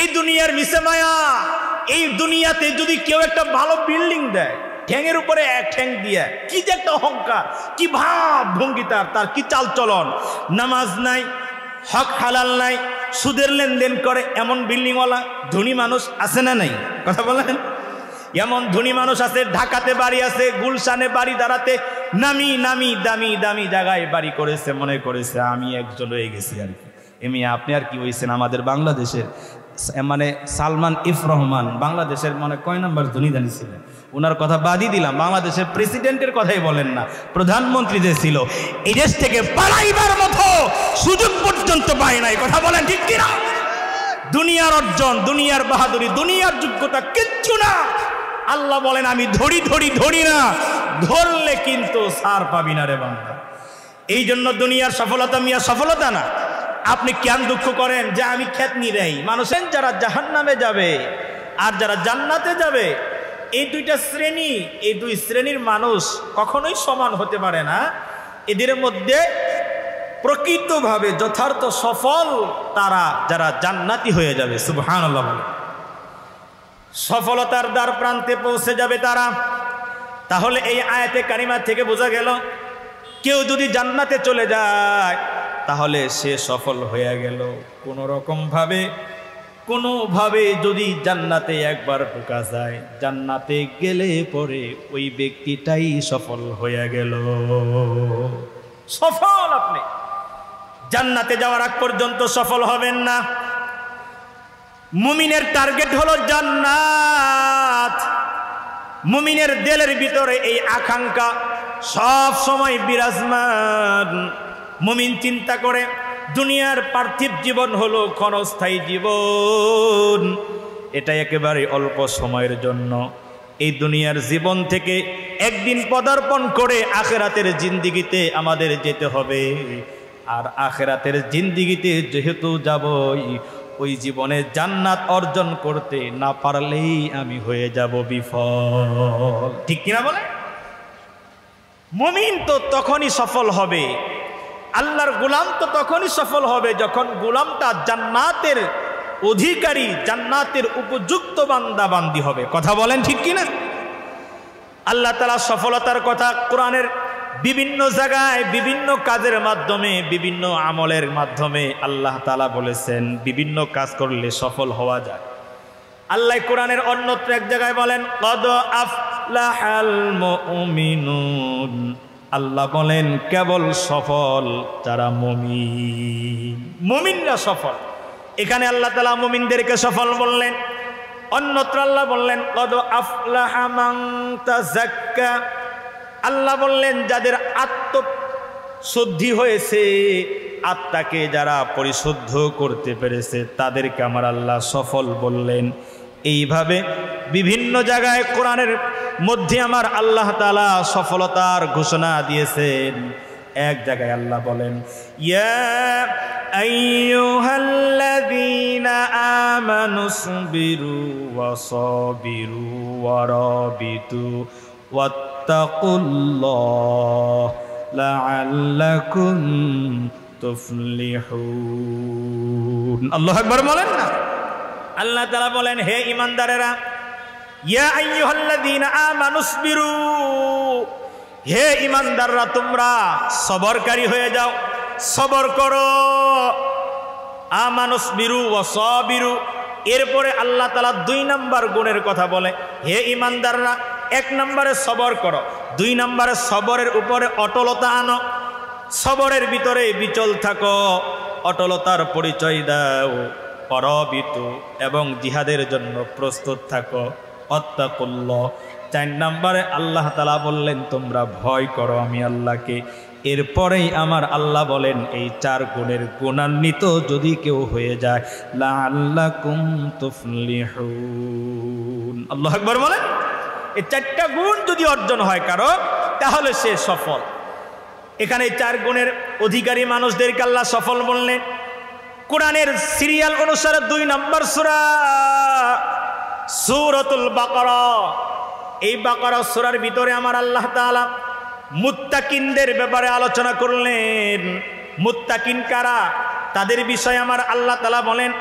এই দুনিয়ার মিছে মায়া। এই দুনিয়াতে যদি কেউ একটা ভালো বিল্ডিং দেয়, ঠ্যাঙের উপরে এক ঠ্যাং দিয়ে, কি যে একটা অহংকার, কি ভাব ভঙ্গি, তার কি চাল চলন, নামাজ নাই, হক হালাল নাই, সুদের লেনদেন করে, এমন বিল্ডিংওয়ালা ধনী মানুষ আছে না নাই? কথা বলেন। এমন ধনী মানুষ আছে, ঢাকাতে বাড়ি আছে, গুলশানে বাড়ি, দাঁড়াতে নামি নামি দামি দামি জায়গায় বাড়ি করেছে, মনে করেছে আমি একজন হয়ে গেছি আর কি। এমনি আপনি আর কি হয়েছেন? আমাদের বাংলাদেশের মানে সালমান ইফ রহমান বাংলাদেশের মানে কয় নাম্বার ধনী দানি ছিলেন, ওনার কথা বাদই দিলাম, বাংলাদেশের প্রেসিডেন্টের কথাই বলেন না, প্রধানমন্ত্রী যে ছিল, এই দেশ থেকে পালাইবার মতো সুযোগ পর্যন্ত পায় নাই। কথা বলেন ঠিক কিনা? দুনিয়ার অর্জন, দুনিয়ার বাহাদুরি, দুনিয়ার যোগ্যতা কিচ্ছু না। আল্লাহ বলেন আমি ধরি ধরি ধরি না, ধরলে কিন্তু সার পাবি না রে বান্দা। এই জন্য দুনিয়ার সফলতা মিয়া সফলতা না। আপনি কেন দুঃখ করেন যে আমি খ্যাত নিরাই? মানুষের যারা জাহান্নামে যাবে আর যারা জান্নাতে যাবে, এই দুইটা শ্রেণী, এই দুই শ্রেণীর মানুষ কখনোই সমান হতে পারে না। এদের মধ্যে প্রকৃতভাবে যথার্থ সফল তারা যারা জান্নাতি হয়ে যাবে। সুবহানাল্লাহ। সফলতার দ্বার প্রান্তে পৌঁছে যাবে তারা। তাহলে এই আয়াতে কারিমা থেকে বোঝা গেল, কেউ যদি জান্নাতে চলে যায় তাহলে সে সফল হয়ে গেল। কোনোভাবে যদি জান্নাতে একবার ঢোকা যায়, জান্নাতে গেলে পরে ওই ব্যক্তিটাই সফল হয়ে গেল। সফল। আপনি জান্নাতে যাওয়ার আগ পর্যন্ত সফল হবেন না। মুমিনের টার্গেট হলো জান্নাত। মুমিনের দিলের ভিতরে এই আকাঙ্ক্ষা সব সময় বিরাজমান। মুমিন চিন্তা করে দুনিয়ার পার্থিব জীবন হলো ক্ষণস্থায়ী জীবন, এটা একেবারে অল্প সময়ের জন্য। এই দুনিয়ার জীবন থেকে একদিন পদার্পণ করে আখিরাতের জিন্দেগিতে আমাদের যেতে হবে। আর আখিরাতের জিন্দেগিতে যেহেতু যাবই, ওই জীবনে জান্নাত অর্জন করতে না পারলেই আমি হয়ে যাব বিফল। ঠিক কিনা বলে? মুমিন তো তখনই সফল হবে, আল্লাহর গোলাম তো তখনই সফল হবে যখন গোলামটা জান্নাতের অধিকারী, জান্নাতের উপযুক্ত বান্দা বান্দি হবে। কথা বলেন ঠিক কিনা? আল্লাহ তাআলা সফলতার কথা কোরআনের বিভিন্ন জায়গায় বিভিন্ন কাজের মাধ্যমে, বিভিন্ন আমলের মাধ্যমে আল্লাহ তাআলা বলেছেন বিভিন্ন কাজ করলে সফল হওয়া যায়। আল্লাহ কোরআনের অন্যত্র এক জায়গায় বলেন কদ আফলাহাল মুমিনুন। আল্লাহ বলেন কেবল সফল যারা মুমিন, মুমিনরা সফল। এখানে আল্লাহ তাআলা মুমিনদেরকে সফল বললেন। অন্যত্র আল্লাহ বললেন কদ আফলাহা মান তাযাক্কা। আল্লাহ বললেন যাদের আত্মশুদ্ধি হয়েছে, আত্মাকে যারা পরিশুদ্ধ করতে পেরেছে, তাদেরকে আমার আল্লাহ সফল বললেন। এইভাবে বিভিন্ন জায়গায় কোরআনের মধ্যে আমার আল্লাহ তাআলা সফলতার ঘোষণা দিয়েছেন। এক জায়গায় আল্লাহ বলেন ইয়া আইয়ুহাল্লাযীনা আমানুসবিরু ওয়াসাবিরু ওয়ারাবিতু ওয়াত্তাকুল্লাহ লাআল্লাকুম তুফলিহুন। আল্লাহু আকবার বলেন না? আল্লাহ তাআলা বলেন হে ঈমানদারেরা, ইয়া আইয়ুহাল্লাযীনা আমানুসবিরু, হে ঈমানদাররা তোমরা সবরকারী হয়ে যাও, সবর করো। আমানুসবিরু ওয়াসাবিরু। এরপরে আল্লাহ তাআলা 2 নম্বর গুণের কথা বলে, হে ঈমানদাররা 1 নম্বরে সবর করো, 2 নম্বরে সবরের উপরে অটলতা আনো, সবরের ভিতরে বিচল থাকো, অটলতার পরিচয় দাও। পরবিতু, এবং জিহাদের জন্য প্রস্তুত থাকো। ওয়াত্তাকুল্লাহ। 4 নম্বরে আল্লাহ তাআলা বললেন তোমরা ভয় করো আমি আল্লাহকে। এরপরেই আমার আল্লাহ বলেন এই 4 গুণের গুণান্বিত যদি কেউ হয়ে যায় লাআল্লাকুম তুফলিহুন। আল্লাহু আকবার বলেন। এই 4টা গুণ যদি অর্জন হয় কারো, তাহলে সে সফল। এখানে 4 গুণের অধিকারী মানুষদেরকে আল্লাহ সফল বললেন। কোরআনের সিরিয়াল অনুসারে 2 নম্বর সূরা সূরাতুল বাকারা। এই বাকারা সূরার ভিতরে আমার আল্লাহ তাআলা মুত্তাকিনদের ব্যাপারে আলোচনা করলেন। মুত্তাকিন কারা, তাদের বিষয়ে আমার আল্লাহ তাআলা বলেন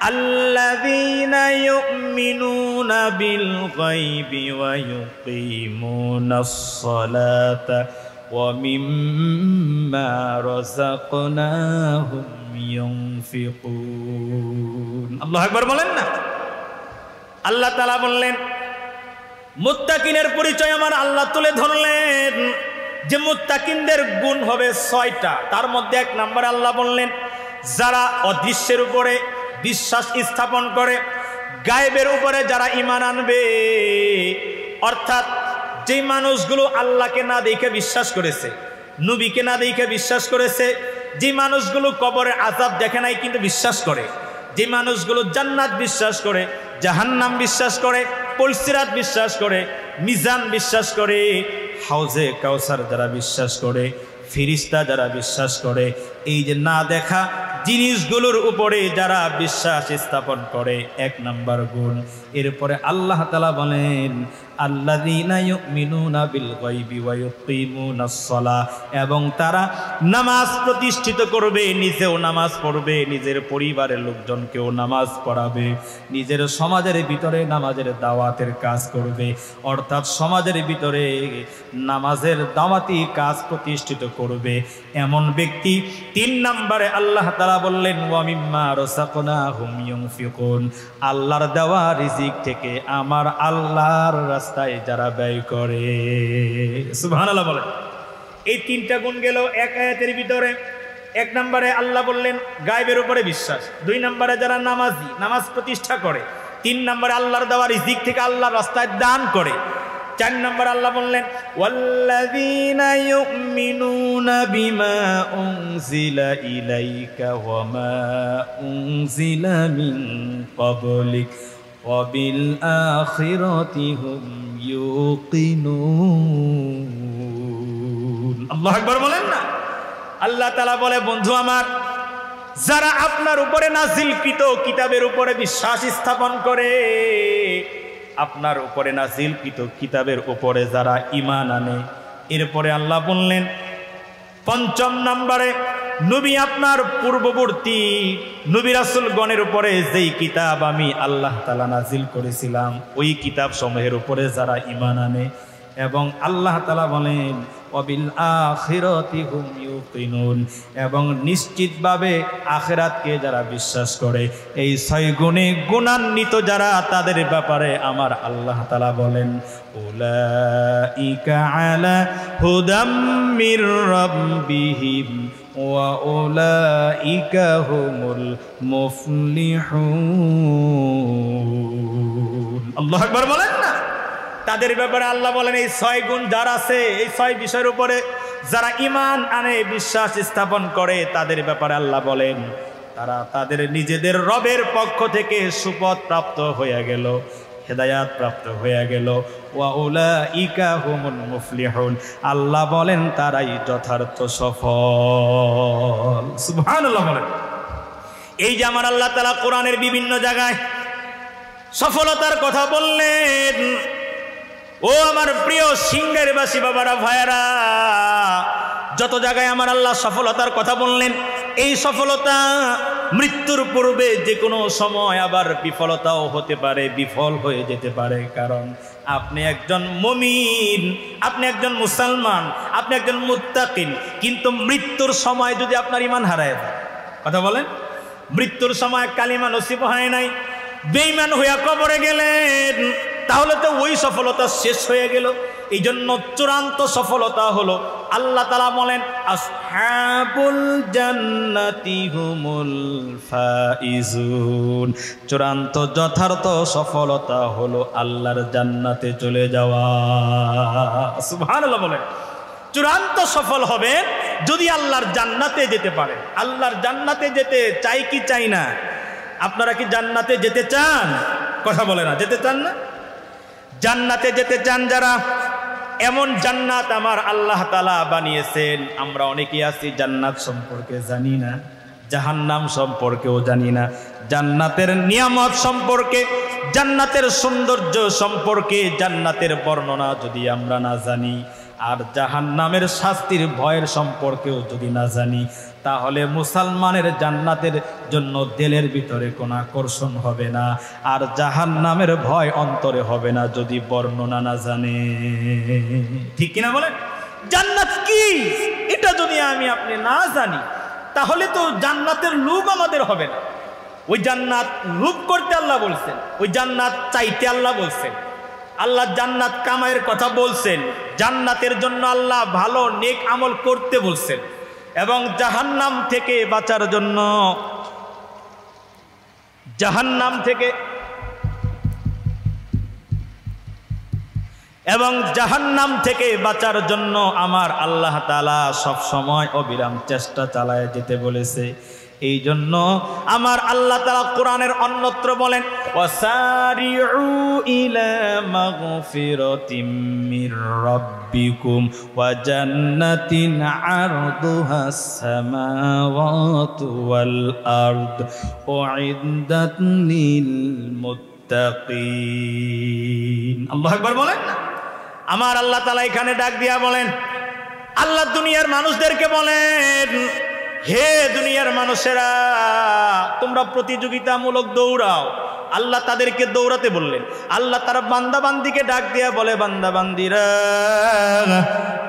আল্লাযীনা ইউমিনুনা বিল গায়বি ওয়া ইউকিমুনাস সালাতা ওয়া মিম্মা রাযাকনাহুম ইউনফিকুন। আল্লাহু আকবার বলেন না। আল্লাহ তাআলা বললেন মুত্তাকিনের পরিচয় আমার আল্লাহ তুলে ধরলেন যে মুত্তাকিনদের গুণ হবে 6টা। তার মধ্যে 1 নম্বরে আল্লাহ বললেন যারা অদৃশ্যের উপরে বিশ্বাস স্থাপন করে, গায়েবের উপরে যারা ঈমান আনবে, অর্থাৎ যে মানুষগুলো আল্লাহকে না দেখে বিশ্বাস করেছে, নবীকে না দেখে বিশ্বাস করেছে, যে মানুষগুলো কবরের আযাব দেখে নাই কিন্তু বিশ্বাস করে, যে মানুষগুলো জান্নাত বিশ্বাস করে, জাহান্নাম বিশ্বাস করে, পুলসিরাত বিশ্বাস করে, মিজান বিশ্বাস করে, হাউজে কাউসার যারা বিশ্বাস করে, ফেরেশতা যারা বিশ্বাস করে, এই যে না দেখা জিনিসগুলোর উপরে যারা বিশ্বাস স্থাপন করে 1 নম্বর গুণ। এরপরে আল্লাহ তাআলা বলেন আল্লাযীনা ইউমিনুনা বিল গায়বি ওয়া ইউকিমুনাস সালাহ, এবং তারা নামাজ প্রতিষ্ঠিত করবে, নিজেও নামাজ পড়বে, নিজের পরিবারের লোকজনকেও নামাজ পড়াবে, নিজের সমাজের ভিতরে নামাজের দাওয়াতের কাজ করবে, অর্থাৎ সমাজের ভিতরে নামাজের দাওয়াতি কাজ প্রতিষ্ঠিত করবে। এমন ব্যক্তি 3 নম্বরে আল্লাহ তাআলা বললেন ওয়া মিম্মা রাযাকনাহুম ইউনফিকুন, আল্লাহর দেওয়া রিজিক থেকে আমার আল্লাহর রাস্তায় যারা ব্যয় করে। সুবহানাল্লাহ বলেন। এই 3টা গুণ গেল এক আয়াতের ভিতরে। 1 নম্বরে আল্লাহ বললেন গায়বের উপরে বিশ্বাস, 2 নম্বরে যারা নামাজি, নামাজ প্রতিষ্ঠা করে, 3 নম্বরে আল্লাহর দেওয়া রিজিক থেকে আল্লাহর রাস্তায় দান করে, 4 নম্বর আল্লাহ বললেন ওয়াল্লাযীনা ইউমিনুনা বিমা উনজিলা ইলাইকা ওয়া মা উনজিলা মিন ক্বাবলিক ওয়া বিল আখিরাতি হুম ইউকিনুন। আল্লাহু আকবার বলেন না। আল্লাহ তাআলা বলে বন্ধু আমার, যারা আপনার উপরে নাযিলকৃত কিতাবের উপরে বিশ্বাস স্থাপন করে, আপনার উপরে নাযিলকৃত কিতাবের উপরে যারা ঈমান আনে, এরপরে আল্লাহ বললেন 5 নম্বরে নবী আপনার পূর্ববর্তী নবী রাসূলগণের উপরে যেই কিতাব আমি আল্লাহ তাআলা নাযিল করেছিলাম ওই কিতাব সমূহের উপরে যারা ঈমান আনে, এবং আল্লাহ তাআলা বলেন ওয়াবিল আখিরাতি হুম ইউকিনুন, এবং নিশ্চিতভাবে আখিরাতকে যারা বিশ্বাস করে, এই 6 গুণে গুণান্বিত যারা, তাদের ব্যাপারে আমার আল্লাহ তাআলা বলেন উলাইকা আলা হুদাম মির রাব্বিহিম ওয়া উলাইকা হুমুল মুফলিহুন। আল্লাহু আকবার বলেন না। তাদের ব্যাপারে আল্লাহ বলেন এই 6 গুণ যার আছে, এই 6 বিষয়ের উপরে যারা ঈমান আনে, বিশ্বাস স্থাপন করে, তাদের ব্যাপারে আল্লাহ বলেন তারা তাদের নিজেদের রবের পক্ষ থেকে সুপথ প্রাপ্ত হয়ে গেল, হেদায়াত প্রাপ্ত হয়ে গেল। ওয়া উলাইকা হুমুল মুফলিহুন, আল্লাহ বলেন তারাই যথার্থ সফল। সুবহানাল্লাহ বলেন। এই যে আমার আল্লাহ তাআলা কোরআনের বিভিন্ন জায়গায় সফলতার কথা বললেন, ও আমার প্রিয় সিংহেরবাসী বাবারা ভাইয়ারা, যত জায়গায় আমার আল্লাহ সফলতার কথা বললেন, এই সফলতা মৃত্যুর পূর্বে যে কোনো সময় আবার বিফলতাও হতে পারে, বিফল হয়ে যেতে পারে। কারণ আপনি একজন মুমিন, আপনি একজন মুসলমান, আপনি একজন মুত্তাকিন, কিন্তু মৃত্যুর সময় যদি আপনার ঈমান হারায় যায়, কথা বলেন, মৃত্যুর সময় কালিমা নসিব হয় নাই, বেঈমান হইয়া কবরে গেলেন, তাহলে তো ওই সফলতা শেষ হয়ে গেল। এই জন্য চূড়ান্ত সফলতা হলো আল্লাহ তাআলা বলেন আসহাবুল জান্নাতি হুমুল ফাইজুন, চূড়ান্ত যথার্থ সফলতা হলো আল্লাহর জান্নাতে চলে যাওয়া। সুবহানাল্লাহ বলেন। চূড়ান্ত সফল হবে যদি আল্লাহর জান্নাতে যেতে পারে। আল্লাহর জান্নাতে যেতে চাই কি চাই না? আপনারা কি জান্নাতে যেতে চান? কথা বলে না, যেতে চান না? জান্নাতে যেতে চান যারা, এমন জান্নাত আমার আল্লাহ তাআলা বানিয়েছেন। আমরা অনেকেই আছি জান্নাত সম্পর্কে জানি না, জাহান্নাম সম্পর্কেও জানি না, জান্নাতের নিয়ামত সম্পর্কে, জান্নাতের সৌন্দর্য সম্পর্কে, জান্নাতের বর্ণনা যদি আমরা না জানি, আর জাহান্নামের শাস্তির ভয়ের সম্পর্কেও যদি না জানি, তাহলে মুসলমানের জান্নাতের জন্য দিলের ভিতরে কোনো আকর্ষণ হবে না, আর জাহান্নামের ভয় অন্তরে হবে না যদি বর্ণনা না জানে। ঠিক কিনা বলেন? জান্নাত কি এটা যদি আমি আপনি না জানি তাহলে তো জান্নাতের লোভ আমাদের হবে না। ওই জান্নাত লোভ করতে আল্লাহ বলছেন, ওই জান্নাত চাইতে আল্লাহ বলছেন। আল্লাহ জান্নাত কামাইয়ের কথা বলছেন, জান্নাতের জন্য আল্লাহ ভালো নেক আমল করতে বলছেন, এবং জাহান্নাম থেকে বাঁচার জন্য জাহান্নাম থেকে বাঁচার জন্য আমার আল্লাহ তাআলা সব সময় অবিরাম চেষ্টা চালায় যেতে বলেছে। এই জন্য আমার আল্লাহ তাআলা কোরআনের অন্যত্র বলেন, ওয়াসারিউ ইলা মাগফিরাতিম মির রাব্বিকুম ওয়া জান্নাতিন আরদুহাস সামাওয়াতু ওয়াল আরদ উইদ্দাত লিল মুত্তাকিন। আল্লাহু আকবার বলেন। আমার আল্লাহ তাআলা এখানে ডাক দিয়া বলেন, আল্লাহ দুনিয়ার মানুষদেরকে বলেন, হে দুনিয়ার মানুষেরা, তোমরা প্রতিযোগিতামূলক দৌড়াও। আল্লাহ তাদেরকে দৌড়াতে বললেন। আল্লাহ তারা বান্দাবান্দিকে ডাক দিয়া বলে, বান্দাবান্দিরা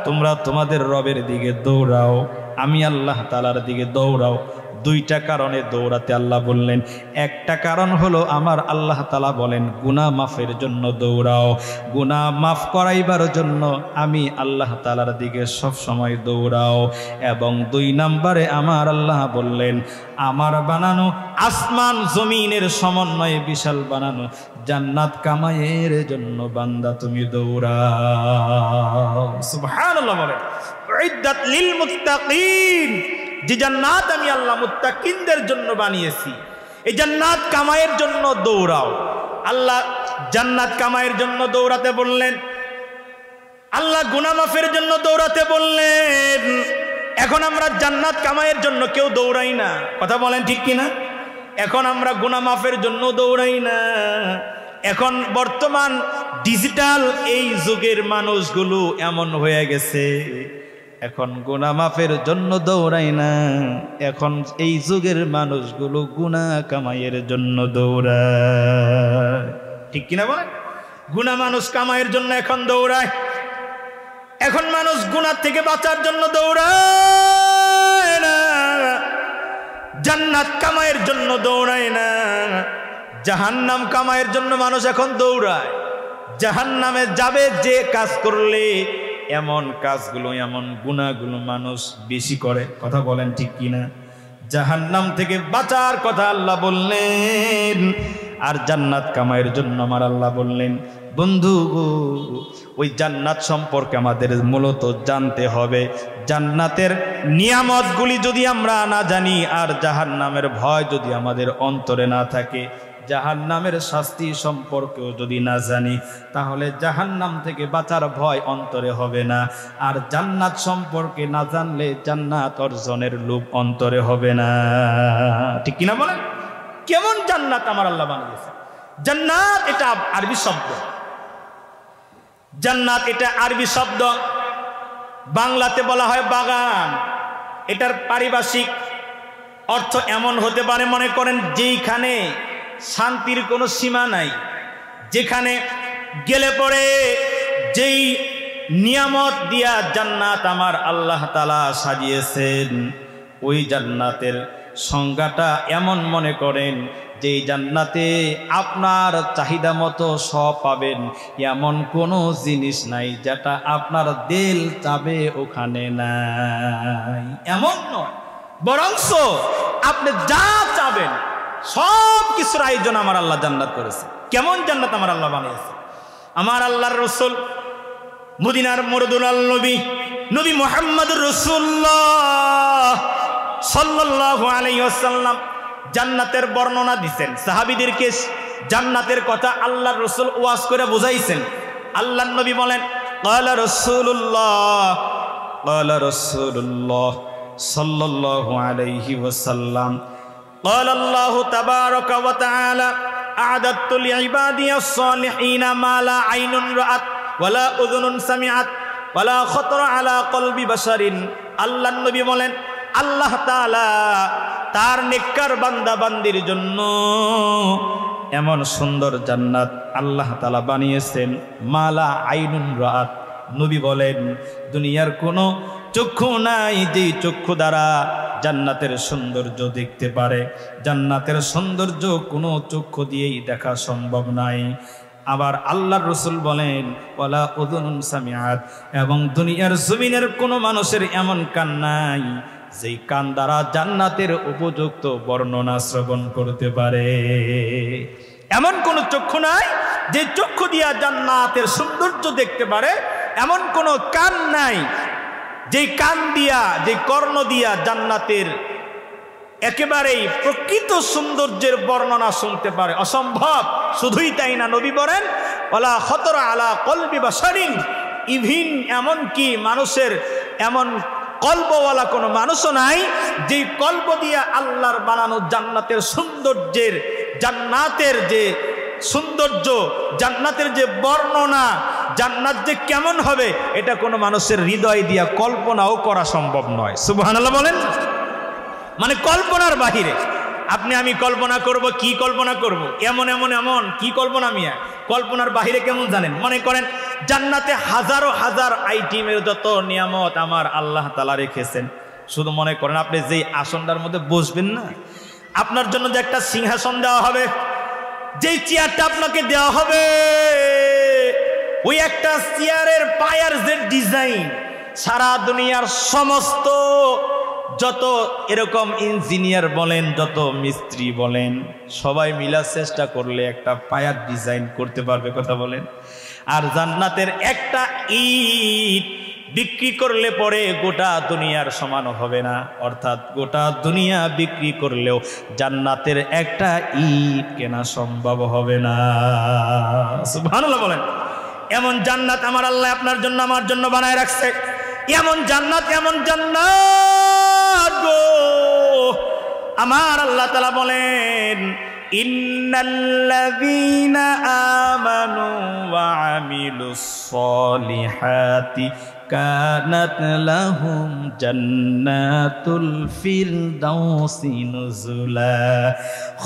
তোমরা তোমাদের রবের দিকে দৌড়াও, আমি আল্লাহ তাআলার দিকে দৌড়াও। দুইটা কারণে দৌড়াতে আল্লাহ বললেন। একটা কারণ হলো আমার আল্লাহ তাআলা বলেন গুনাহ মাফের জন্য দৌড়াও, গুনাহ মাফ করাইবার জন্য আমি আল্লাহ তাআলার দিকে সব সময় দৌড়াও। এবং দুই নম্বরে আমার আল্লাহ বললেন আমার বানানো আসমান জমিনের সমন্বয়ে বিশাল বানানো জান্নাত কামাইয়ের জন্য বান্দা তুমি দৌড়াও। সুবহানাল্লাহ বলেন। উইদ্দাত লিল মুত্তাকিন, যে জান্নাত আমি আল্লাহ মুত্তাকিনদের জন্য বানিয়েছি, এই জান্নাত কামাইয়ের জন্য দৌড়াও। আল্লাহ জান্নাত কামাইয়ের জন্য দৌড়াতে বললেন, আল্লাহ গুনাহ মাফের জন্য দৌড়াতে বললেন। এখন আমরা জান্নাত কামাইয়ের জন্য কেউ দৌড়াই না, কথা বলেন ঠিক কিনা? এখন আমরা গুনাহ মাফের জন্য দৌড়াই না। এখন বর্তমান ডিজিটাল এই যুগের মানুষগুলো এমন হয়ে গেছে, এখন গুনাহ মাফের জন্য দৌড়ায় না, এখন এই যুগের মানুষগুলো গুনাহ কামাইয়ের জন্য দৌড়ায়। ঠিক কিনা বলেন? গুনাহ মানুষ কামাইয়ের জন্য এখন দৌড়ায়। এখন মানুষ গুনাহ থেকে বাঁচার জন্য দৌড়ায় না, জান্নাত কামাইয়ের জন্য দৌড়ায় না, জাহান্নাম কামাইয়ের জন্য মানুষ এখন দৌড়ায়। জাহান্নামে যাবে যে কাজ করলে এমন কাজগুলো, এমন গুনাহগুলো মানুষ বেশি করে, কথা বলেন ঠিক কিনা? জাহান্নাম থেকে বাঁচার কথা আল্লাহ বললেন, আর জান্নাত কামাইয়ের জন্য আমার আল্লাহ বললেন। বন্ধু, ওই জান্নাত সম্পর্কে আমাদের মূলত জানতে হবে। জান্নাতের নিয়ামতগুলি যদি আমরা না জানি, আর জাহান্নামের ভয় যদি আমাদের অন্তরে না থাকে, জাহান্নামের শাস্তি সম্পর্কেও যদি না জানি, তাহলে জাহান্নাম থেকে বাঁচার ভয় অন্তরে হবে না। আর জান্নাত সম্পর্কে না জানলে জান্নাত অর্জনের লোভ অন্তরে হবে না। ঠিক কিনা বলেন? কেমন জান্নাত আমার আল্লাহ বানিয়েছে? জান্নাত এটা আরবি শব্দ, জান্নাত এটা আরবি শব্দ, বাংলাতে বলা হয় বাগান। এটার পারিভাষিক অর্থ এমন হতে পারে, মনে করেন যেইখানে শান্তির কোনো সীমা নাই, যেখানে গেলে পরে যেই নিয়ামত দিয়া জান্নাত আমার আল্লাহ তাআলা সাজিয়েছেন, ওই জান্নাতের সংজ্ঞাটা এমন মনে করেন যে জান্নাতে আপনার চাহিদা মতো সব পাবেন, এমন কোনো জিনিস নাই যেটা আপনার দিল চাবে ওখানে নাই, এমন নয়। বরংস আপনি যা চাবেন সব কিছুর আয়োজন আমার আল্লাহ জান্নাত করেছে। কেমন জান্নাত আমার আল্লাহ বানিয়েছে? আমার আল্লাহর রাসূল মদিনার মরদুলাল নবী নবী মুহাম্মদুর রাসূলুল্লাহ সাল্লাল্লাহু আলাইহি ওয়াসাল্লাম জান্নাতের বর্ণনা দিয়েছেন। সাহাবীদেরকে জান্নাতের কথা আল্লাহর রাসূল ওয়াজ করে বুঝাইছেন। আল্লাহর নবী বলেন, ক্বালা রাসূলুল্লাহ সাল্লাল্লাহু আলাইহি ওয়াসাল্লাম, قال الله تبارك وتعالى أعددت لعبادي الصالحين ما لا عين رأت ولا أذن سمعت ولا خطر على قلب بشر। আল্লাহর নবী বলেন, আল্লাহ তাআলা তার নেককার বান্দা বান্দির জন্য এমন সুন্দর জান্নাত আল্লাহ তাআলা বানিয়েছেন, মালা আইনুন রাত। নবী বলেন দুনিয়ার কোনো চক্ষু নাই যেই চক্ষু দ্বারা জান্নাতের সৌন্দর্য দেখতে পারে। জান্নাতের সৌন্দর্য কোনো চক্ষু দিয়েই দেখা সম্ভব নাই। আবার আল্লাহর রাসূল বলেন ওয়ালা উযুনুন সামিআত, এবং দুনিয়ার জমিনের কোনো মানুষের এমন কান নাই যেই কান দ্বারা জান্নাতের উপযুক্ত বর্ণনা শ্রবণ করতে পারে। এমন কোন চক্ষু নাই যে চক্ষু দিয়া জান্নাতের সৌন্দর্য দেখতে পারে, এমন কোন কান নাই যে কান দিয়া, যে কর্ণ দিয়া জান্নাতের একেবারেই প্রকৃত সৌন্দর্যের বর্ণনা শুনতে পারে। অসম্ভব। শুধুই তাই না, নবী বলেন ওয়ালা খতরা আলা কলবি বাশারিন, ইভিন এমন কি মানুষের এমন কল্পওয়ালা কোনো মানুষও নাই যেই কল্প দিয়া আল্লাহর বানানো জান্নাতের সৌন্দর্যের, জান্নাতের যে সৌন্দর্য, জান্নাতের যে বর্ণনা, জান্নাত যে কেমন হবে এটা কোনো মানুষের হৃদয় দিয়া কল্পনাও করা সম্ভব নয়। সুবহানাল্লাহ বলেন। মানে কল্পনার বাহিরে। আপনি আমি কল্পনা করব, কি কল্পনা করব? এমন এমন এমন কি কল্পনা মিয়া? কল্পনার বাহিরে কেমন জানেন? মনে করেন জান্নাতে হাজারো হাজার আইটেমের যত নিয়ামত আমার আল্লাহ তাআলা রেখেছেন। শুধু মনে করেন আপনি যেই আসনটার মধ্যে বসবেন না, আপনার জন্য যে একটা সিংহাসন দেওয়া হবে, যেই চেয়ারটা আপনাকে দেওয়া হবে, ওই একটা চেয়ারের পায়ার যে ডিজাইন, সারা দুনিয়ার সমস্ত যত এরকম ইঞ্জিনিয়ার বলেন, যত মিস্ত্রি বলেন, সবাই মিলা চেষ্টা করলে একটা পায়ার ডিজাইন করতে পারবে, কথা বলেন। আর জান্নাতের একটা ইট বিক্রি করলে পরে গোটা দুনিয়ার সমান হবে না। অর্থাৎ গোটা দুনিয়া বিক্রি করলেও জান্নাতের একটা ইট কেনা সম্ভব হবে না। সুবহানাল্লাহ বলেন। এমন জান্নাত আমার আল্লাহ আপনার জন্য আমার জন্য বানায় রাখছে। এমন জান্নাত, এমন জান্নাত গো আমার আল্লাহ তাআলা বলেন ইন্নাল্লাযীনা আমানু ওয়া আমিলুস সলিহাতি কানাত লাহুম জান্নাতুল ফিরদাউসি নুজুলা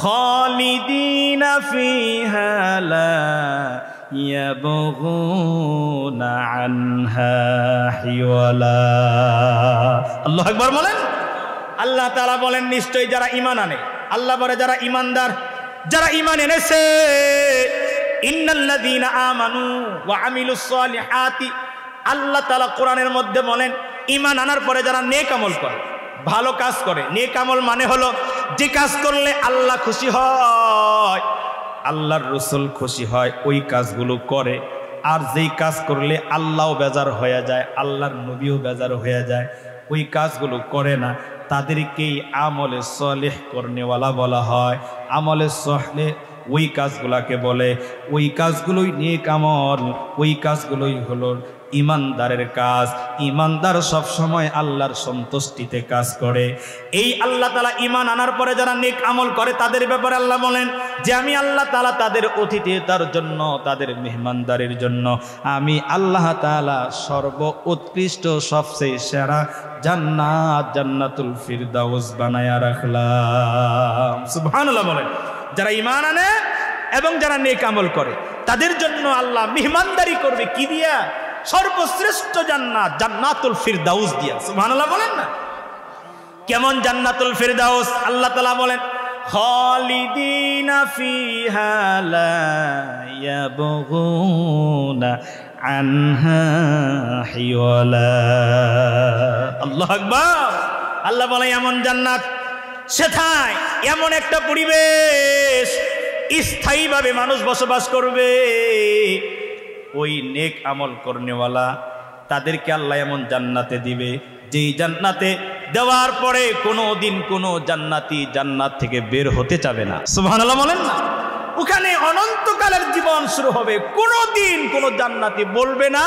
খালিদিনা ফিহা লা ইয়াবগুনা আনহা হিওয়ালা। আল্লাহু আকবার বলেন। আল্লাহ তাআলা বলেন নিশ্চয়ই যারা ঈমান আনে, আল্লাহ বলে যারা ঈমানদার, যারা ঈমান এনেছে, ইন্নাল্লাযীনা আমানু ওয়া আমিলুস সলিহাতি, আল্লাহ তাআলা কোরআনের মধ্যে বলেন ঈমান আনার পরে যারা নেক আমল করে, ভালো কাজ করে। নেক আমল মানে হলো যে কাজ করলে আল্লাহ খুশি হয়, আল্লাহর রাসূল খুশি হয়, ওই কাজগুলো করে। আর যেই কাজ করলে আল্লাহও বেজার হয়ে যায়, আল্লাহর নবীও বেজার হয়ে যায়, ওই কাজগুলো করে না, তাদেরকেই আমলে সলিহ করনেওয়ালা বলা হয়। আমলে সলিহ ওই কাজগুলাকে বলে, ওই কাজগুলোই নেক আমল, ওই কাজগুলোই হলো ইমানদারের কাজ। ইমানদার সব সময় আল্লাহর সন্তুষ্টিতে কাজ করে। এই আল্লাহ তাআলা ঈমান আনার পরে যারা নেক আমল করে তাদের ব্যাপারে আল্লাহ বলেন যে আমি আল্লাহ তাআলা তাদের অতিথিয়তার জন্য, তাদের মেহমানদারির জন্য আমি আল্লাহ তাআলা সর্ব উৎকৃষ্ট সবচেয়ে সেরা জান্নাত, জান্নাতুল ফিরদাউস বানায়া রাখলাম। সুবহানাল্লাহ বলেন। যারা ঈমান আনে এবং যারা নেক আমল করে তাদের জন্য আল্লাহ মেহমানদারি করবে কি দিয়া? সর্বশ্রেষ্ঠ জান্নাত, জান্নাতুল ফিরদাউস দিয়া। সুবহানাল্লাহ বলেন না। কেমন জান্নাতুল ফিরদাউস? আল্লাহ তাআলা বলেন খালিদিনা ফিহা লা ইয়াবগুনা আনহা হিওয়ালা। আল্লাহু আকবার। আল্লাহ বলে এমন জান্নাত, সেথায় এমন একটা পরিবেশ, স্থায়ীভাবে মানুষ বসবাস করবে। ওই নেক আমল করনেওয়ালা তাদেরকে আল্লাহ এমন জান্নাতে দিবে, যেই জান্নাতে দেওয়ার পরে কোনো দিন কোনো জান্নাতি জান্নাত থেকে বের হতে চাবে না। সুবহানাল্লাহ বলেন না। ওখানে অনন্তকালের জীবন শুরু হবে। কোনো দিন কোনো জান্নাতি বলবে না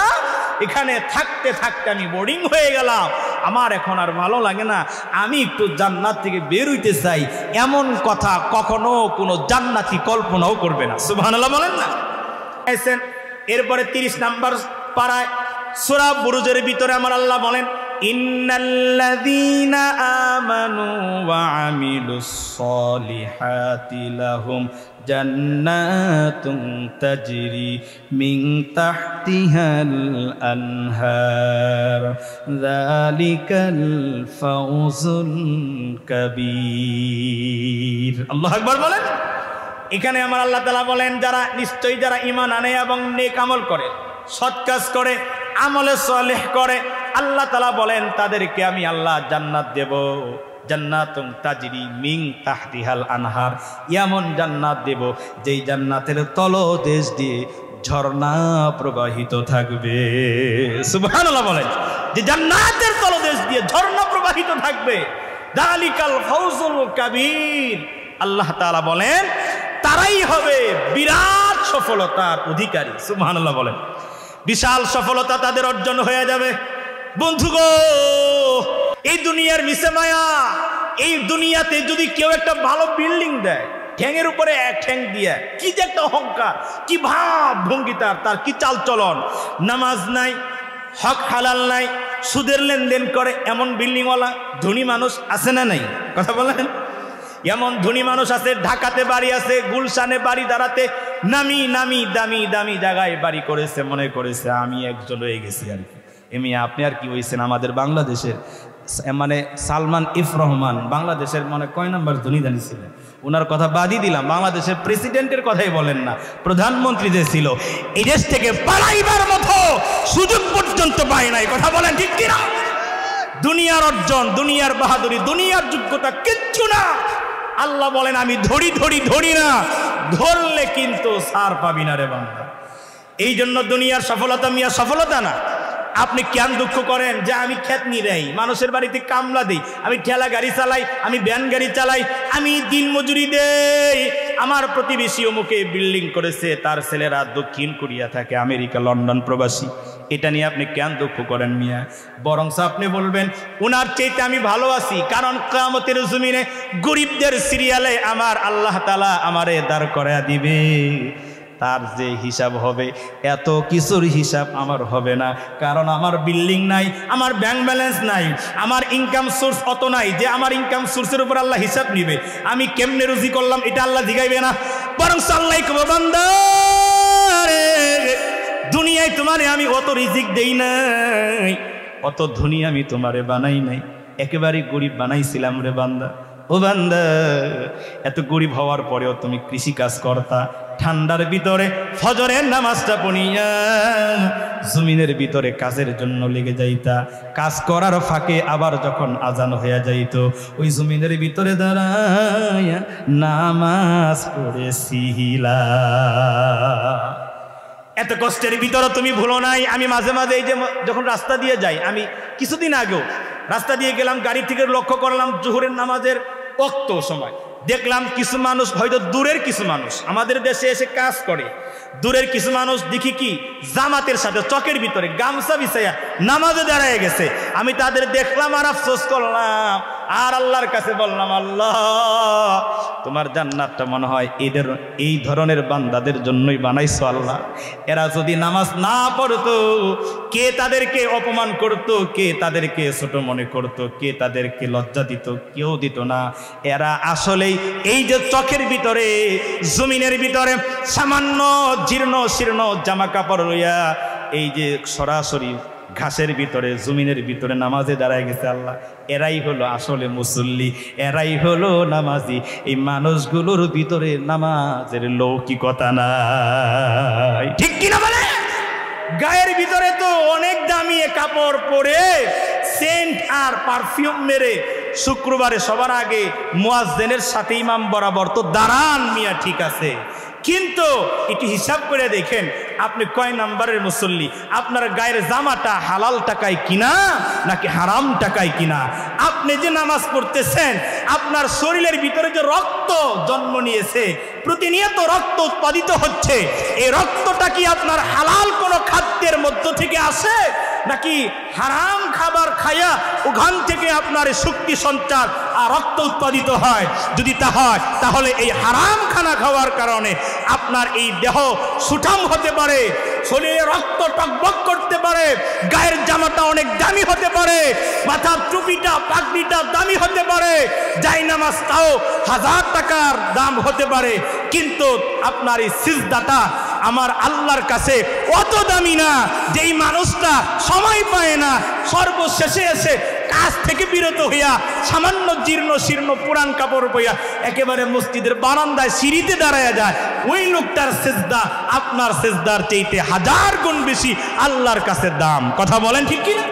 এখানে থাকতে থাকতে আমি বোরিং হয়ে গেলাম, আমার এখন আর ভালো লাগে না, আমি একটু জান্নাত থেকে বের হইতে চাই। এমন কথা কখনো কোনো জান্নাতি কল্পনাও করবে না। সুবহানাল্লাহ বলেন না। এরপরে 30 নম্বর পারায় সূরা বুরুজের ভিতরে আমার আল্লাহ বলেন ইন্নাল্লাযীনা আমানু ওয়া আমিলুস সলিহাতি লাহুম জান্নাতুন তাজরি মিন তাহতিহাল আনহার যালিকাল ফাউজুল কাবীর। আল্লাহু আকবার বলেন। এখানে আমার আল্লাহ তাআলা বলেন যারা নিশ্চয়ই যারা ঈমান আনে এবং নেক আমল করে, সৎ কাজ করে, আমলে সালেহ করে, আল্লাহ তাআলা বলেন তাদেরকে আমি আল্লাহ জান্নাত দেব। জান্নাতুন তাজরি মিন তাহতিহাল আনহার, এমন জান্নাত দেব যেই জান্নাতের তলদেশ দিয়ে ঝর্ণা প্রবাহিত থাকবে। সুবহানাল্লাহ বলেন, যে জান্নাতের তলদেশ দিয়ে ঝর্ণা প্রবাহিত থাকবে। যালিকাল ফাউজুল কাবীর। আল্লাহ তাআলা বলেন তারাই হবে বিরাট সফলতার অধিকারী। সুবহানাল্লাহ বলেন, বিশাল সফলতা তাদের অর্জন হয়ে যাবে। বন্ধুগো, এই দুনিয়ার মিছে মায়া, এই দুনিয়াতে যদি কেউ একটা ভালো বিল্ডিং দেয়, ঠ্যাঙের উপরে এক ঠ্যাং দিয়ে, কি যে একটা অহংকার, কি ভাব ভঙ্গি তার কি চাল চলন, নামাজ নাই, হক হালাল নাই, সুদের লেনদেন করে, এমন বিল্ডিংওয়ালা ধনী মানুষ আছে না নাই? কথা বলেন। এমন ধনী মানুষ আছে, ঢাকাতে বাড়ি আছে, গুলশানে বাড়ি, দাঁড়াতে নামি নামি দামি দামি জায়গায় বাড়ি করেছে, মনে করেছে আমি একজন হয়ে গেছি আর কি। এমনি আপনি আর কি হয়েছেন? আমাদের বাংলাদেশের মানে সালমান ইফ রহমান বাংলাদেশের মানে কয় নাম্বার ধনী দানি ছিলেন, ওনার কথা বাদই দিলাম, বাংলাদেশের প্রেসিডেন্টের কথাই বলেন না, প্রধানমন্ত্রী যে ছিল, এই দেশ থেকে পালাইবার মতো সুযোগ পর্যন্ত পায় নাই। কথা বলেন ঠিক কিনা? দুনিয়ার অর্জন, দুনিয়ার বাহাদুরি, দুনিয়ার যোগ্যতা কিচ্ছু না। আল্লাহ বলেন আমি ধরি ধরি ধরি না, ধরলে কিন্তু ছাড় পাবি না রে বান্দা। এই জন্য দুনিয়ার সফলতা মিয়া সফলতা না। আপনি কেন দুঃখ করেন যে আমি খেতনি দেই, মানুষের বাড়িতে কামলা দিই, আমি ঠেলা গাড়ি চালাই, আমি ভ্যান গাড়ি চালাই, আমি দিন মজুরি দেই, আমার প্রতিবেশী অমুকে বিল্ডিং করেছে, তার ছেলেরা দক্ষিণ কোরিয়া থাকে, আমেরিকা লন্ডন প্রবাসী, এটা নিয়ে আপনি কেন দুঃখ করেন মিয়া? বরং আপনি বলবেন উনার চাইতে আমি ভালো আছি, কারণ কিয়ামতের জমিনে গরিবদের সিরিয়ালে আমার আল্লাহ তাআলা আমারে দাঁড় করায়া দিবে। তার যে হিসাব হবে, এত কিছুর হিসাব আমার হবে না, কারণ আমার বিল্ডিং নাই, আমার ব্যাংক ব্যালেন্স নাই, আমার ইনকাম সোর্স অত নাই যে আমার ইনকাম সোর্সের উপর আল্লাহ হিসাব নিবে। আমি কেমনে রুজি করলাম এটা আল্লাহ জিগাইবে না, বরং আল্লাহ কবে বান্দা রে দুনিয়ায় তোমারে আমি অত রিজিক দেই নাই, অত ধনী আমি তোমারে বানাই নাই, একেবারে গরিব বানাইছিলাম রে বান্দা। ও বান্দা, এত গরিব হওয়ার পরেও তুমি কৃষি কাজ করতা, ঠান্ডার ভিতরে ফজরের নামাজটা পড়িয়া জমিনের ভিতরে কাজের জন্য লেগে যাইতা, কাজ করার ফাঁকে আবার যখন আজান হইয়া যাইত, ওই জমিনের ভিতরে দাঁড়াইয়া নামাজ পড়েছিলা। এত কষ্টের ভিতরে তুমি ভুলো নাই। আমি মাঝে মাঝে এই যে যখন রাস্তা দিয়ে যাই, আমি কিছুদিন আগেও রাস্তা দিয়ে গেলাম, গাড়ি থেকে লক্ষ্য করলাম জোহরের নামাজের ওয়াক্ত সময়, দেখলাম কিছু মানুষ, হয়তো দূরের কিছু মানুষ আমাদের দেশে এসে কাজ করে, দূরের কিছু মানুষ দেখি কি জামাতের সাথে চকের ভিতরে গামছা বিছাইয়া নামাজে দাঁড়ায় গেছে। আমি তাদের দেখলাম আর আফসোস করলাম, আর আল্লাহর কাছে বললাম আল্লাহ তোমার জান্নাতটা মনে হয় এদের এই ধরনের বান্দাদের জন্যই বানাইছো আল্লাহ। এরা যদি নামাজ না পড়তো, কে তাদেরকে অপমান করত, কে তাদেরকে ছোট মনে করত, কে তাদেরকে লজ্জা দিত? কেউ দিত না। এরা আসলেই এই যে চোখের ভিতরে জমিনের ভিতরে সামান্য জীর্ণ শীর্ণ জামা কাপড় লইয়া এই যে সরাসরি ঘাসের ভিতরে জমিনের ভিতরে নামাজে দাঁড়ায় গেছে আল্লাহ, এরাই হলো আসলে মুসল্লি, এরাই হলো নামাজি। এই মানুষগুলোর ভিতরে নামাজের লৌকিকতা নাই, ঠিক কিনা বলে? গায়ের ভিতরে তো অনেক দামি কাপড় পরে সেন্ট আর পারফিউম মেরে শুক্রবারে সবার আগে মুয়াজ্জিনের সাথে ইমাম বরাবর তো দাঁড়ান মিয়া, ঠিক আছে, কিন্তু একটু হিসাব করে দেখেন আপনি কয় নাম্বারের মুসল্লি? আপনার গায়ের জামাটা হালাল টাকায় কিনা নাকি হারাম টাকায় কিনা? আপনি যে নামাজ পড়তেছেন, আপনার শরীরের ভিতরে যে রক্ত জন্ম নিয়েছে, প্রতিনিয়ত রক্ত উৎপাদিত হচ্ছে, এই রক্তটা কি আপনার হালাল কোনো খাদ্যের মধ্য থেকে আসে নাকি হারাম খাবার খায়া ওখান থেকে আপনার শক্তি সঞ্চার আর রক্ত উৎপাদিত হয়, যদি তা হয় তাহলে এই হারাম খানা খাওয়ার কারণে আপনার এই দেহ সুঠাম হতে পারে, শরীরে রক্ত টকবক করতে পারে, গায়ের জামাটা অনেক দামি হতে পারে, মাথার টুপিটা পাগড়িটা দামি হতে পারে, জায়নামাজটাও 1000 টাকার দাম হতে পারে, কিন্তু আপনার এই সিজদাটা আমার আল্লাহর কাছে অত দামি না যেই মানুষটা সময় পায় না, সর্বশেষে এসে কাজ থেকে বিরত হইয়া সামান্য জীর্ণ শীর্ণ পুরান কাপড় পইয়া একেবারে মসজিদের বারান্দায় সিঁড়িতে দাঁড়ায়া যায়, ওই লোকটার সিজদা আপনার সিজদার চাইতে 1000 গুণ বেশি আল্লাহর কাছে দাম। কথা বলেন ঠিক কি না?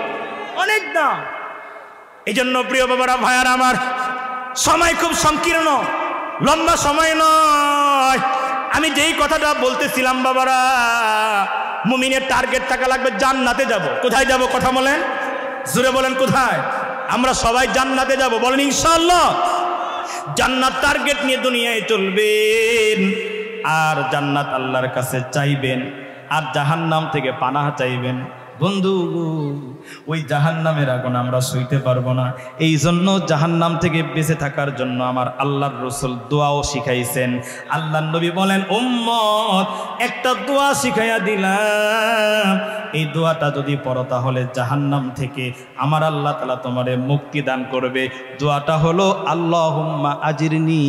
অনেক দাম। এই জন্য প্রিয় বাবারা ভাইয়ারা আমার, সময় খুব সংকীর্ণ, লম্বা সময় নয়। আমি যেই কথাটা বলতেছিলাম বাবারা, মুমিনের টার্গেট থাকা লাগবে জান্নাতে যাব। কোথায় যাব? কথা বলেন, জোরে বলেন কোথায়? আমরা সবাই জান্নাতে যাব, বলেন ইনশাআল্লাহ। জান্নাত টার্গেট নিয়ে দুনিয়ায় চলবেন, আর জান্নাত আল্লাহর কাছে চাইবেন, আর জাহান্নাম থেকে পানাহ চাইবেন। বন্ধু, ওই জাহান্নামের আগুন আমরা সইতে পারবো না। এই জন্য জাহান্নাম থেকে বেঁচে থাকার জন্য আমার আল্লাহর রাসূল দোয়াও শিখাইছেন। আল্লাহর নবী বলেন, উম্মত একটা দোয়া শিখাইয়া দিলাম, এই দোয়াটা যদি পড়ো তাহলে জাহান্নাম থেকে আমার আল্লাহ তাআলা তোমারে মুক্তি দান করবে। দোয়াটা হলো আল্লাহুম্মা আজিরনি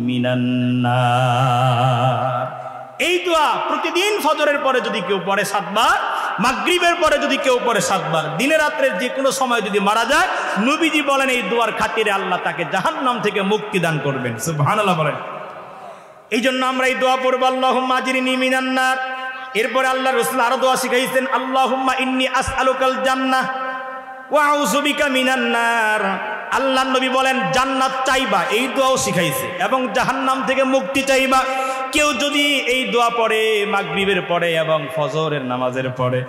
মিনান নার। এই দোয়া প্রতিদিন ফজরের পরে যদি কেউ পড়ে 7 বার, মাগরিবের পরে যদি কেউ পড়ে 7 বার, দিনে রাত্রের যে কোনো সময় যদি মারা যায়, নবীজি বলেন এই দোয়ার খাতিরে আল্লাহ তাকে জাহান্নাম থেকে মুক্তি দান করবেন। সুবহানাল্লাহ বলেন। এই জন্য আমরা এই দোয়া পড়ব, আল্লাহুম্মা আজিরনি মিনান নার। এরপরে আল্লাহর রাসূল আরো দোয়া শিখাইছেন, আল্লাহুম্মা ইন্নী আসআলুকাল জান্নাহ ওয়া আউযু বিকা মিনান নার। আল্লাহর নবী বলেন জান্নাত চাইবা, এই দোয়াও শিখাইছে, এবং জাহান্নাম থেকে মুক্তি চাইবা। কেউ যদি এই দোয়া পড়ে মাগরিবের পরে এবং ফজরের নামাজের পরে,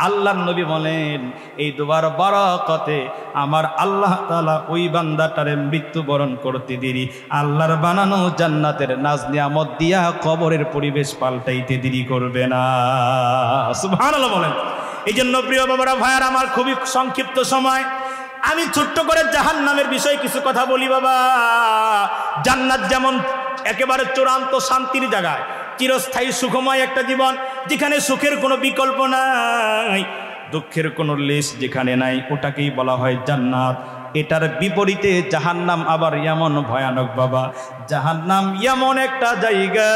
আল্লাহর নবী বলেন এই দোয়ার বরকতে আমার আল্লাহ তাআলা ওই বান্দাটারে মৃত্যুবরণ করতে দেরি আল্লাহর বানানো জান্নাতের নাজ নিয়ামত দিয়া কবরের পরিবেশ পাল্টাইতে দেরি করবে না। সুবহানাল্লাহ বলেন। এই জন্য প্রিয় বাবারা ভাইয়ার আমার, খুবই সংক্ষিপ্ত সময়, আমি ছোট্ট করে জাহান্নামের বিষয়ে কিছু কথা বলি। বাবা, জান্নাত যেমন একেবারে চূড়ান্ত শান্তির জায়গায়, চিরস্থায়ী সুখময় একটা জীবন, যেখানে সুখের কোনো বিকল্প নাই, দুঃখের কোনো লেশ যেখানে নাই, ওটাকেই বলা হয় জান্নাত। এটার বিপরীতে জাহান্নাম আবার এমন ভয়ানক বাবা, জাহান্নাম এমন একটা জায়গা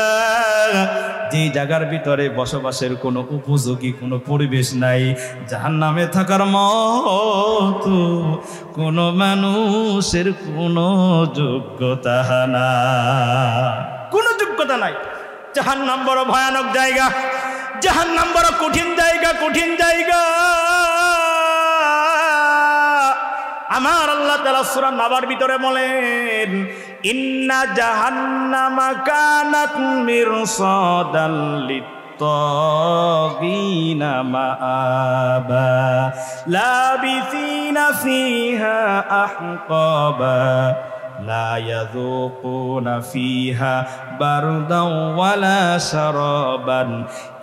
যে জায়গার ভিতরে বসবাসের কোনো উপযোগী কোনো পরিবেশ নাই। জাহান্নামে থাকার মতো কোনো মানুষের কোনো যোগ্যতা না, কোনো যোগ্যতা নাই। জাহান্নাম বড় ভয়ানক জায়গা, জাহান্নাম বড় কঠিন জায়গা, কঠিন জায়গা। আমার আল্লাহ তাআলা সূরা নাবার ভিতরে বলেন, ইন্না জাহান্নামা কানাত মিরসাদাল লিত্তাগিনা মাআবা লাবিসিনা ফিহা আহকাবা লা ইয়াযুকুনা ফিহা বারদান ওয়ালা শারাবান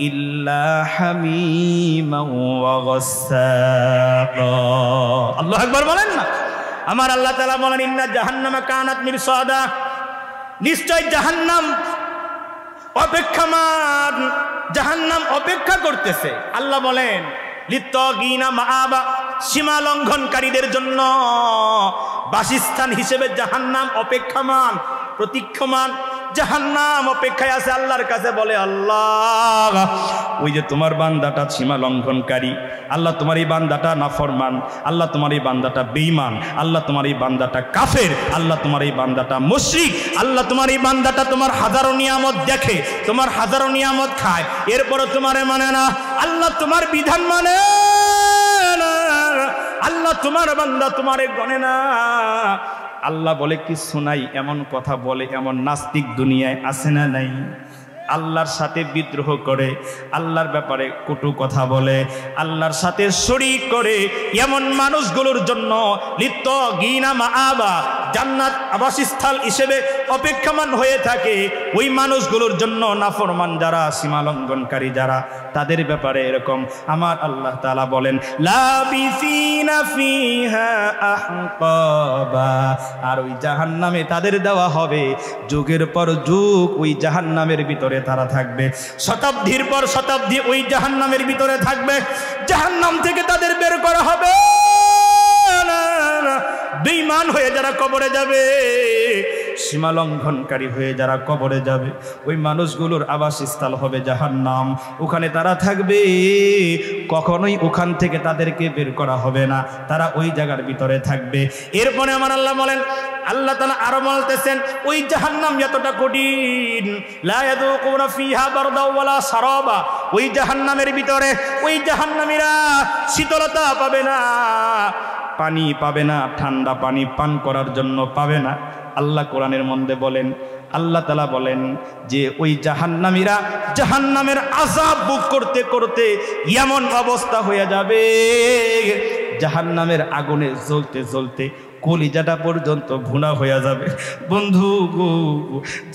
ইল্লা হামিমান ওয়া গাসসাকা। আল্লাহু আকবার বলেন না। আমার আল্লাহ তাআলা বলেন, ইন্না জাহান্নামা কানাত মিরসাদা, নিশ্চয় জাহান্নাম অপেক্ষমান, জাহান্নাম অপেক্ষা করতেছে। আল্লাহ বলেন লিত্তাগিনা মাআবা, সীমা লঙ্ঘনকারীদের জন্য বাসস্থান হিসেবে জাহান্নাম অপেক্ষমান, প্রতীক্ষমান। জাহান্নাম অপেক্ষায় আছে আল্লাহর কাছে, বলে আল্লাহ ওই যে তোমার বান্দাটা সীমা লঙ্ঘনকারী, আল্লাহ তোমার এই বান্দাটা নাফরমান, আল্লাহ তোমার এই বান্দাটা বেঈমান, আল্লাহ তোমার এই বান্দাটা কাফের, আল্লাহ তোমার এই বান্দাটা মুশরিক, আল্লাহ তোমার এই বান্দাটা তোমার হাজারো নিয়ামত দেখে, তোমার হাজারো নিয়ামত খায়, এরপরও তোমারে মানে না। আল্লাহ তোমার বিধান মানে না, আল্লাহ তোমার বান্দা তোমারে গণে না। আল্লাহ বলে কিছু নাই, এমন কথা বলে এমন নাস্তিক দুনিয়ায় আছে না নাই? আল্লাহর সাথে বিদ্রোহ করে, আল্লাহর ব্যাপারে কটু কথা বলে, আল্লাহর সাথে শরীক করে, এমন মানুষগুলোর জন্য লিত্তাগিনা মাআবা, জান্নাত আবাসস্থল হিসেবে অপেক্ষমান হয়ে থাকে, ওই মানুষগুলোর জন্য নাফরমান যারা, সীমালঙ্ঘনকারী যারা, তাদের ব্যাপারে এরকম আমার আল্লাহ তাআলা বলেন লাবিসিনা ফিহা আহকাবা, আর ওই জাহান্নামে তাদের দেওয়া হবে যুগের পর যুগ, ওই জাহান্নামের ভিতরে তারা থাকবে, শতাব্দীর পর শতাব্দী ওই জাহান্নামের ভিতরে থাকবে। জাহান্নাম থেকে তাদের বের করা হবে না, বেঈমান হয়ে যারা কবরে যাবে, সীমালঙ্ঘনকারী হয়ে যারা কবরে যাবে, ওই মানুষগুলোর আবাসস্থল হবে জাহান্নাম, ওখানে তারা থাকবে, কখনোই ওখান থেকে তাদেরকে বের করা হবে না, তারা ওই জায়গার ভিতরে থাকবে। এরপরে আমার আল্লাহ বলেন, আল্লাহ তাআলা আরো বলতেছেন ওই জাহান্নাম এতটা কঠিন, লা ইয়াযুকুনা ফিহা বারদা ওয়ালা সারাবা, ওই জাহান্নামের ভিতরে ওই জাহান্নামীরা শীতলতা পাবে না, পানি পাবে না, ঠান্ডা পানি পান করার জন্য পাবে না। আল্লাহ কোরআনের মধ্যে বলেন, আল্লাহ তাআলা বলেন যে ওই জাহান্নামীরা জাহান্নামের আযাব ভোগ করতে করতে এমন অবস্থা হয়ে যাবে, জাহান্নামের আগুনে জ্বলতে জ্বলতে কলিজাটা পর্যন্ত ভুনা হয়ে যাবে। বন্ধু গো,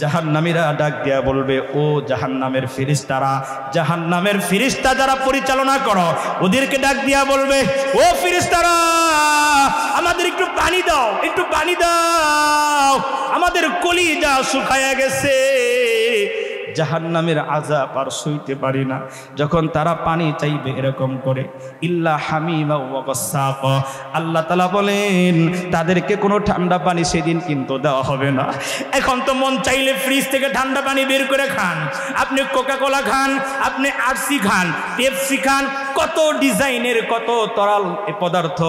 জাহান্নামীরা ডাক দিয়া বলবে, ও জাহান্নামের ফেরেশতারা, জাহান্নামের ফেরেশতা যারা পরিচালনা করো, ওদেরকে ডাক দিয়া বলবে, ও ফেরেশতারা আমাদের একটু পানি দাও, একটু পানি দাও, আমাদের কলিজা শুকায়া গেছে, জাহান্নামের আযাব আর সইতে পারি না। যখন তারা পানি চাইবে এরকম করে, ইল্লা হামিমা ওয়া গাসসাকা, আল্লাহ তাআলা বলেন তাদেরকে কোনো ঠান্ডা পানি সেদিন কিন্তু দেওয়া হবে না। এখন তো মন চাইলে ফ্রিজ থেকে ঠান্ডা পানি বের করে খান, আপনি কোকাকোলা খান, আপনি আরসি খান, পেপসি খান, কত ডিজাইনের কত তরল পদার্থ,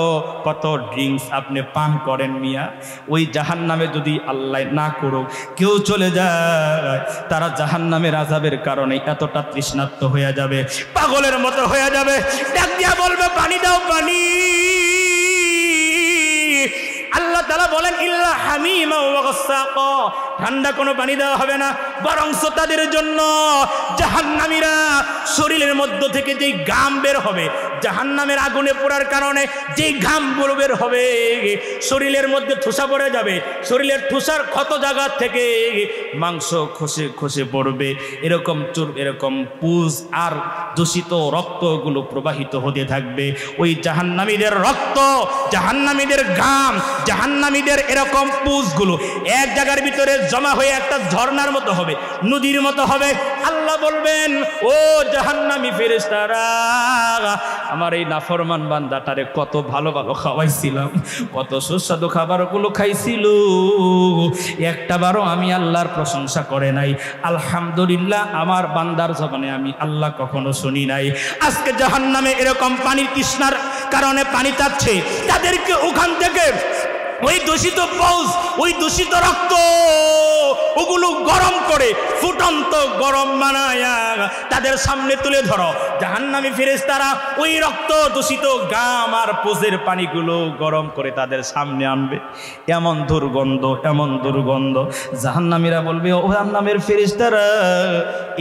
কত ড্রিঙ্কস আপনি পান করেন মিয়া। ওই জাহান্নামে যদি আল্লাহ না করুক কেউ চলে যায়, তারা জাহান্নামের আযাবের কারণে এতটা তৃষ্ণার্ত হয়ে যাবে, পাগলের মতো হয়ে যাবে, ডাক দিয়া বলবে পানি দাও পানি। আল্লাহ তাআলা বলেন ইল্লা হামিমা ওয়া গাসসাকা, ঠান্ডা কোনো পানি দেওয়া হবে না, বরং তাদের জন্য জাহান্নামীরা শরীরের মধ্য থেকে যেই ঘাম বের হবে, জাহান্নামের আগুনে পোড়ার কারণে যেই ঘামগুলো বের হবে, শরীরের মধ্যে ঠোসা পড়ে যাবে, শরীরের ঠোসার ক্ষত জায়গা থেকে মাংস খসে খসে পড়বে, এরকম এরকম পুজ আর দূষিত রক্তগুলো প্রবাহিত হতে থাকবে। ওই জাহান্নামীদের রক্ত, জাহান্নামীদের ঘাম, জাহান্নামীদের এরকম পুজগুলো এক জায়গার ভিতরে জমা হয়ে একটা ঝর্ণার মতো হবে, নদীর মতো হবে। আল্লাহ বলবেন, ও জাহান্নামী ফেরেশতারা, আমার এই নাফরমান বান্দাটারে কত ভালো ভালো খাওয়াইছিলাম, কত সুস্বাদু খাবারগুলো খাইছিল, একটাবারও আমি আল্লাহর প্রশংসা করে নাই, আলহামদুলিল্লাহ আমার বান্দার জবানে আমি আল্লাহ কখনো শুনি নাই। আজকে জাহান্নামে এরকম পানির তৃষ্ণার কারণে পানি চাচ্ছে, তাদেরকে ওখান থেকে ওই দূষিত পৌষ, ওই দূষিত রক্ত, ওগুলো গরম করে ফুটন্ত গরম বানায়া তাদের সামনে তুলে ধরো। জাহান্নামী ফেরেশতারা ওই রক্ত দূষিত গাম আর পোজের পানিগুলো গরম করে তাদের সামনে আনবে। এমন দুর্গন্ধ, এমন দুর্গন্ধ, জাহান্নামীরা বলবে, ও জাহান্নামের ফেরেশতারা,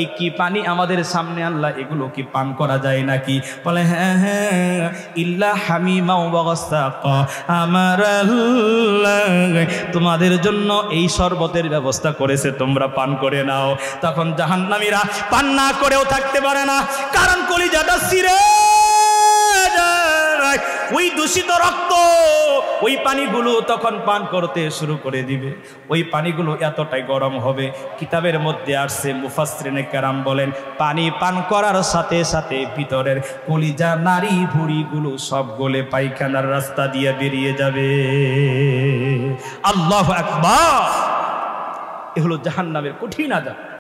এই কি পানি আমাদের সামনে আনলা, এগুলো কি পান করা যায় নাকি? বলে, হ্যাঁ হ্যাঁ, ইল্লা হামিমা ওয়া গাসসাকা, আমার তোমাদের জন্য এই শরবতের ব্যবস্থা করেছে, তোমরা পান করে নাও। তখন জাহান্নামীরা পান না করেও থাকতে পারে না, কারণ কলিজাটা ছিঁড়ে যায়। ওই দূষিত রক্ত, ওই পানিগুলো তখন পান করতে শুরু করে দিবে। ওই পানিগুলো এতটাই গরম হবে, কিতাবের মধ্যে আসছে, মুফাসসিরিনে কেরাম বলেন, পানি পান করার সাথে সাথে ভিতরের কলিজা, নারী ভুঁড়িগুলো সব গলে পায়খানার রাস্তা দিয়ে বেরিয়ে যাবে। আল্লাহু আকবার! এ হলো জাহান্নামের কঠিন আযাব।